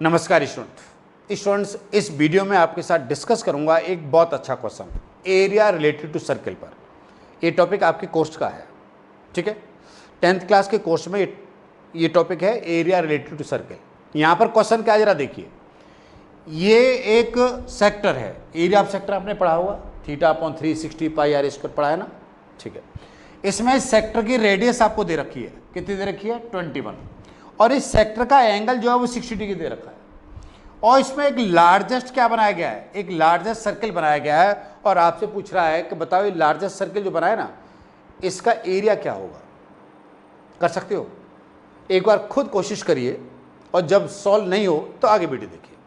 नमस्कार स्टूडेंट्स, इस वीडियो में आपके साथ डिस्कस करूंगा एक बहुत अच्छा question area related to circle पर। ये टॉपिक आपके कोर्स का है, ठीक है। 10th क्लास के कोर्स में ये टॉपिक है एरिया रिलेटेड टू सर्कल। यहाँ पर क्वेश्चन क्या जरा देखिए, ये एक सेक्टर है, एरिया ऑफ सेक्टर आपने पढ़ा हुआ θ/360 πr² पढ़ा है ना, ठीक है। इसमें सेक्टर की रेडियस आपको दे रखी है, कितनी दे रखी है 21, और इस सेक्टर का एंगल जो है वो 60 डिग्री दे रखा है। और इसमें एक लार्जेस्ट क्या बनाया गया है, एक लार्जेस्ट सर्कल बनाया गया है, और आपसे पूछ रहा है कि बताओ ये लार्जेस्ट सर्कल जो बनाया ना, इसका एरिया क्या होगा। कर सकते हो, एक बार खुद कोशिश करिए, और जब सॉल्व नहीं हो तो आगे वीडियो देखिए।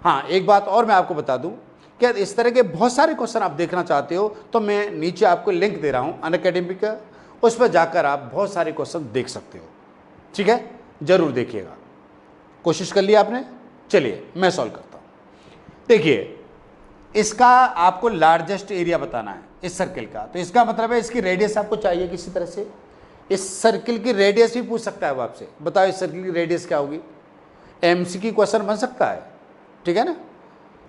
हाँ, एक बात और मैं आपको बता दूं कि इस तरह के बहुत सारे क्वेश्चन आप देखना चाहते हो तो मैं नीचे आपको लिंक दे रहा हूं अनअकैडमी का, उस पर जाकर आप बहुत सारे क्वेश्चन देख सकते हो, ठीक है। जरूर देखिएगा, कोशिश कर लिया आपने। चलिए मैं सॉल्व करता हूं। देखिए, इसका आपको लार्जेस्ट एरिया बताना है इस सर्कल का, तो इसका मतलब है इसकी रेडियस आपको चाहिए किसी तरह से। इस सर्कल की रेडियस भी पूछ सकता है वो आपसे, बताओ इस सर्कल की रेडियस क्या होगी। एमसीक्यू क्वेश्चन बन सकता है, ठीक है ना।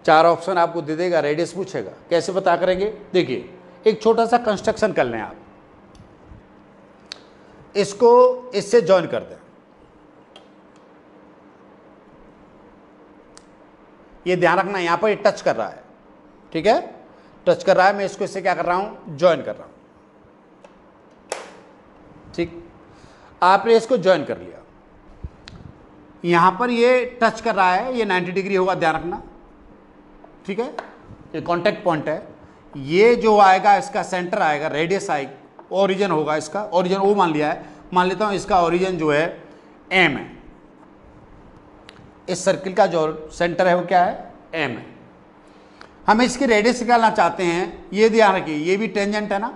4 ऑप्शन आपको दे देगा, रेडियस पूछेगा, कैसे पता करेंगे। देखिए, एक छोटा सा कंस्ट्रक्शन कर लें आप, इसको इससे ज्वाइन कर दें। ये ध्यान रखना, यहां पर ये टच कर रहा है, ठीक है, टच कर रहा है। मैं इसको इससे क्या कर रहा हूं, ज्वाइन कर रहा हूं, ठीक। आपने इसको ज्वाइन कर लिया, यहां पर ये टच कर रहा है, ये 90 डिग्री होगा, ध्यान रखना, ठीक है। ये कॉन्टेक्ट पॉइंट है, ये जो आएगा इसका सेंटर आएगा, रेडियस आएगी, ओरिजिन होगा इसका, ओरिजिन ओ मान लिया है, मान लेता हूं इसका ओरिजिन जो है एम है। इस सर्किल का जो सेंटर है वो क्या है, एम है। हम इसकी रेडियस निकालना चाहते हैं, ये ध्यान रखिए, ये भी टेंजेंट है ना,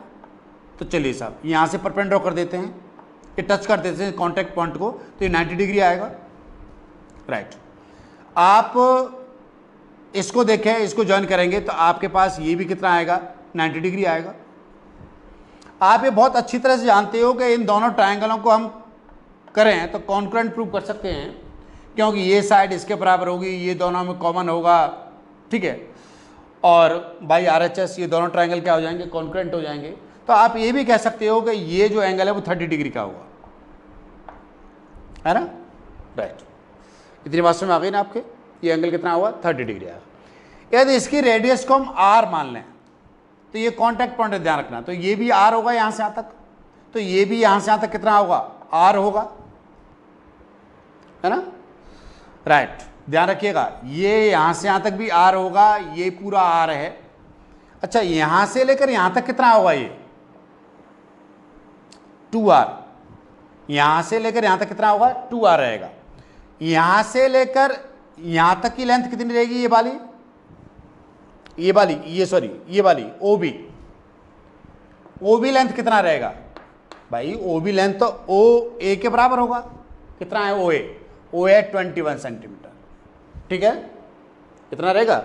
तो चलिए साहब यहां से परपेंडिकुलर ड्रॉ कर देते हैं, ये टच कर देते हैं कॉन्टेक्ट पॉइंट को, तो ये 90 डिग्री आएगा, राइट। आप इसको देखें, इसको ज्वाइन करेंगे तो आपके पास ये भी कितना आएगा, 90 डिग्री आएगा। आप ये बहुत अच्छी तरह से जानते हो कि इन दोनों ट्रायंगलों को हम करें तो कॉन्करेंट प्रूव कर सकते हैं, क्योंकि ये साइड इसके बराबर होगी, ये दोनों में कॉमन होगा, ठीक है। और बाई RHS ये दोनों ट्रायंगल क्या हो जाएंगे, कॉन्करेंट हो जाएंगे। तो आप ये भी कह सकते हो कि ये जो एंगल है वो 30 डिग्री का होगा, है ना, राइट। इतनी बात समझ आ गई ना आपके, ये एंगल कितना हुआ, 30 डिग्री आएगा। यदि इसकी रेडियस को हम R मान लें तो ये कॉन्टैक्ट पॉइंट ध्यान रखना, तो ये भी R होगा यहां से यहां तक, तो ये भी यहां से यहां तक कितना होगा, R होगा, है ना, राइट। ध्यान रखिएगा, ये यहां से यहां तक भी R होगा, ये पूरा R है। अच्छा, यहां से लेकर यहां तक कितना होगा, ये 2R, यहां से लेकर यहां तक कितना होगा, 2R रहेगा। यहां से लेकर यहां तक की लेंथ कितनी रहेगी, ये वाली ये वाली OB लेंथ कितना रहेगा भाई, OB लेंथ तो OA के बराबर होगा। कितना है OA 21 सेंटीमीटर, ठीक है, कितना रहेगा।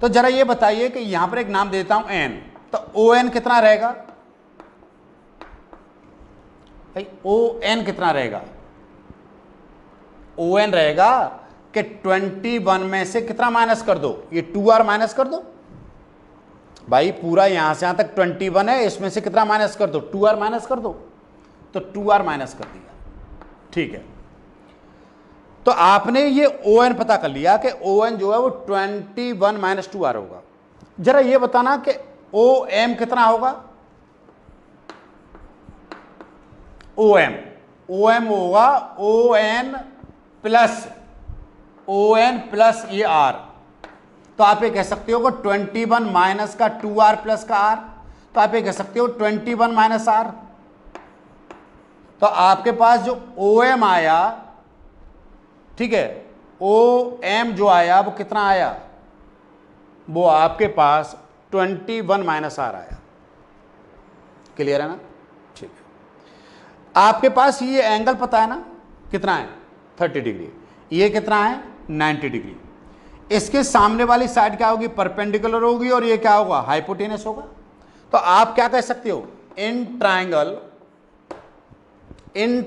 तो जरा ये बताइए कि यहां पर एक नाम देता हूं N, तो ON कितना रहेगा भाई, ON कितना रहेगा, ON रहेगा कि 21 में से कितना माइनस कर दो, ये 2R माइनस कर दो भाई, पूरा यहां से यहां तक 21 है, इसमें से कितना माइनस कर दो, 2R माइनस कर दो, तो 2R माइनस कर दिया, ठीक है। तो आपने ये ON पता कर लिया कि ON जो है वो 21 माइनस 2R होगा। जरा ये बताना कि OM कितना होगा, OM होगा ON प्लस ये R, तो आप ये कह सकते हो कि 21 माइनस का 2R प्लस का R, तो आप ये कह सकते हो 21 माइनस R। तो आपके पास जो OM आया, ठीक है, OM जो आया वो कितना आया, वो आपके पास 21 माइनस R आया। क्लियर है ना, ठीक है। आपके पास ये एंगल पता है ना, कितना है 30 डिग्री, ये कितना है 90 डिग्री। इसके सामने वाली साइड क्या होगी, परपेंडिकुलर होगी, और ये क्या होगा, हाइपोटेनस होगा। तो आप क्या कह सकते हो, इन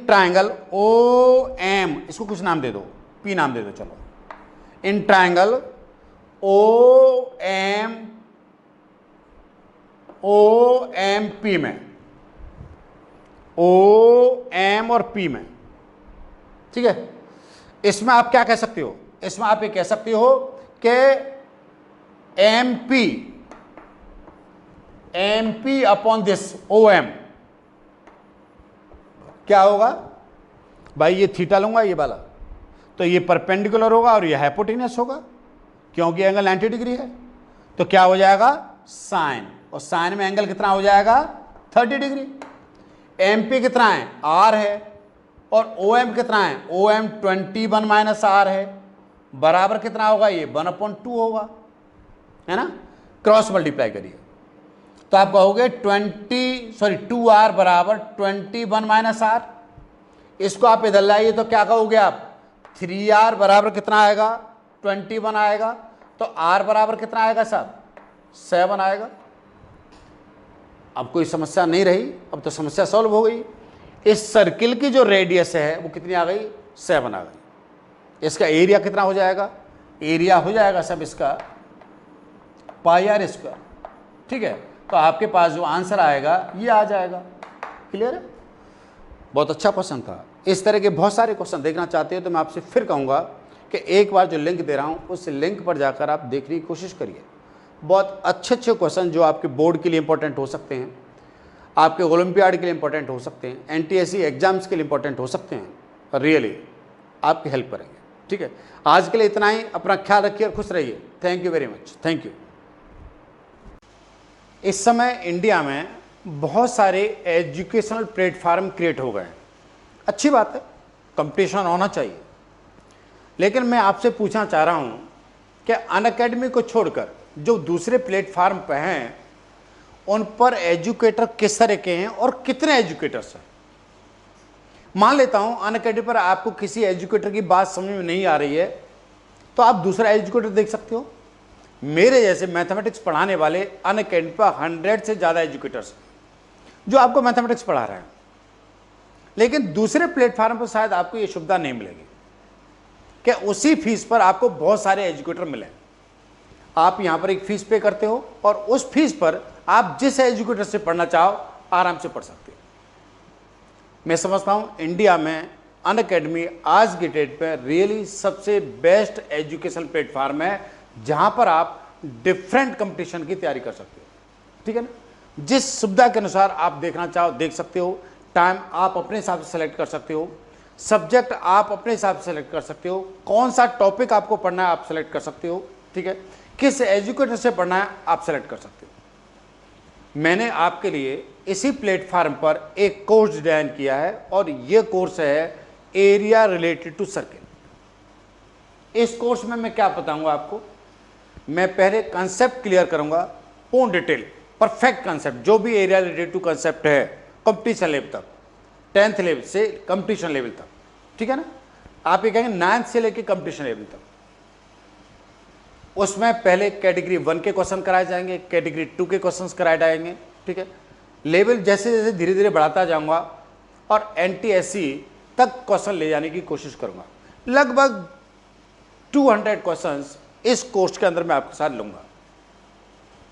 ट्रायंगल OM, इसको कुछ नाम दे दो, P नाम दे दो, चलो in triangle O M P में, ओ एम और पी में, ठीक है। इसमें आप क्या कह सकते हो, इसमें आप ये कह सकते हो कि M P upon this O M क्या होगा भाई, ये थीटा लूंगा ये वाला, तो ये परपेंडिकुलर होगा और ये हाइपोटेन्यूस होगा, क्योंकि एंगल 90 डिग्री है। तो क्या हो जाएगा साइन, और साइन में एंगल कितना हो जाएगा 30 डिग्री। एम पी कितना है आर है, और ओ एम कितना है, ओ एम 21 माइनस आर है, बराबर कितना होगा ये 1/2 होगा, है ना। क्रॉस मल्टीप्लाई करिए तो आप कहोगे 2r बराबर 21 माइनस आर। इसको आप इधर लाइए तो क्या कहोगे आप, 3r बराबर कितना आएगा 21 आएगा, तो r बराबर कितना आएगा साहब 7 आएगा। अब कोई समस्या नहीं रही, अब तो समस्या सॉल्व हो गई। इस सर्किल की जो रेडियस है वो कितनी आ गई 7 आ गई। इसका एरिया कितना हो जाएगा, एरिया हो जाएगा सब इसका पाई आर स्क्वायर, ठीक है। तो आपके पास जो आंसर आएगा ये आ जाएगा। क्लियर है, बहुत अच्छा क्वेश्चन था। इस तरह के बहुत सारे क्वेश्चन देखना चाहते हो तो मैं आपसे फिर कहूँगा कि एक बार जो लिंक दे रहा हूँ उस लिंक पर जाकर आप देखने की कोशिश करिए। बहुत अच्छे अच्छे क्वेश्चन जो आपके बोर्ड के लिए इंपॉर्टेंट हो सकते हैं, आपके ओलंपियाड के लिए इंपॉर्टेंट हो सकते हैं, एनटीएससी एग्जाम्स के लिए इंपॉर्टेंट हो सकते हैं, रियली आपकी हेल्प करेंगे। ठीक है, आज के लिए इतना ही। अपना ख्याल रखिए और खुश रहिए। Thank you very much, thank you. इस समय इंडिया में बहुत सारे एजुकेशनल प्लेटफार्म क्रिएट हो गए हैं, अच्छी बात है, कंपटीशन होना चाहिए। लेकिन मैं आपसे पूछना चाह रहा हूं कि अनअकैडमी को छोड़कर जो दूसरे प्लेटफार्म पे हैं उन पर एजुकेटर किस तरह के हैं और कितने एजुकेटर्स हैं। मान लेता हूं अनअकैडमी पर आपको किसी एजुकेटर की बात समझ में नहीं आ रही है तो आप दूसरा एजुकेटर देख सकते हो। मेरे जैसे मैथमेटिक्स पढ़ाने वाले अनअकैडमी पर 100 से ज़्यादा एजुकेटर्स जो आपको मैथमेटिक्स पढ़ा रहे हैं, लेकिन दूसरे प्लेटफार्म पर शायद आपको ये सुविधा नहीं मिलेगी कि उसी फीस पर आपको बहुत सारे एजुकेटर मिले। आप यहाँ पर एक फ़ीस पे करते हो और उस फीस पर आप जिस एजुकेटर से पढ़ना चाहो आराम से पढ़ सकते हो। मैं समझता हूँ इंडिया में अनअकैडमी आज की डेट पे रियली सबसे बेस्ट एजुकेशन प्लेटफार्म है, जहाँ पर आप डिफरेंट कंपटीशन की तैयारी कर सकते हो। ठीक है ना, जिस सुविधा के अनुसार आप देखना चाहो देख सकते हो। टाइम आप अपने हिसाब से सेलेक्ट कर सकते हो, सब्जेक्ट आप अपने हिसाब से सेलेक्ट कर सकते हो, कौन सा टॉपिक आपको पढ़ना है आप सेलेक्ट कर सकते हो। ठीक है, किस एजुकेटर से पढ़ना है आप सेलेक्ट कर सकते हो। मैंने आपके लिए इसी प्लेटफार्म पर एक कोर्स डिजाइन किया है और यह कोर्स है एरिया रिलेटेड टू सर्किल। इस कोर्स में मैं क्या बताऊंगा आपको, मैं पहले कंसेप्ट क्लियर करूंगा, पूर्ण डिटेल परफेक्ट कंसेप्ट, जो भी एरिया रिलेटेड टू कंसेप्ट है कंपटीशन लेवल तक, 10th लेवल से कंपटीशन लेवल तक। ठीक है ना, आप ये कहेंगे 9th से लेके कंपटीशन लेवल तक। उसमें पहले कैटेगरी 1 के क्वेश्चन कराए जाएंगे, कैटेगरी 2 के क्वेश्चन कराए जाएंगे। ठीक है, लेवल जैसे जैसे धीरे धीरे बढ़ाता जाऊंगा और एनटीएससी तक क्वेश्चन ले जाने की कोशिश करूंगा। लगभग 200 क्वेश्चंस इस कोर्स के अंदर मैं आपके साथ लूंगा।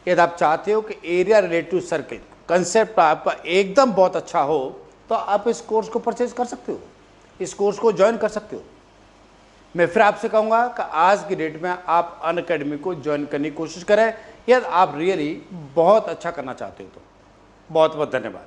यदि आप चाहते हो कि area related to circle concept आपका एकदम बहुत अच्छा हो तो आप इस कोर्स को परचेज कर सकते हो, इस कोर्स को ज्वाइन कर सकते हो। मैं फिर आपसे कहूँगा कि आज की डेट में आप अनअकैडमी को ज्वाइन करने की कोशिश करें यदि आप रियली बहुत अच्छा करना चाहते हो तो। बहुत बहुत धन्यवाद।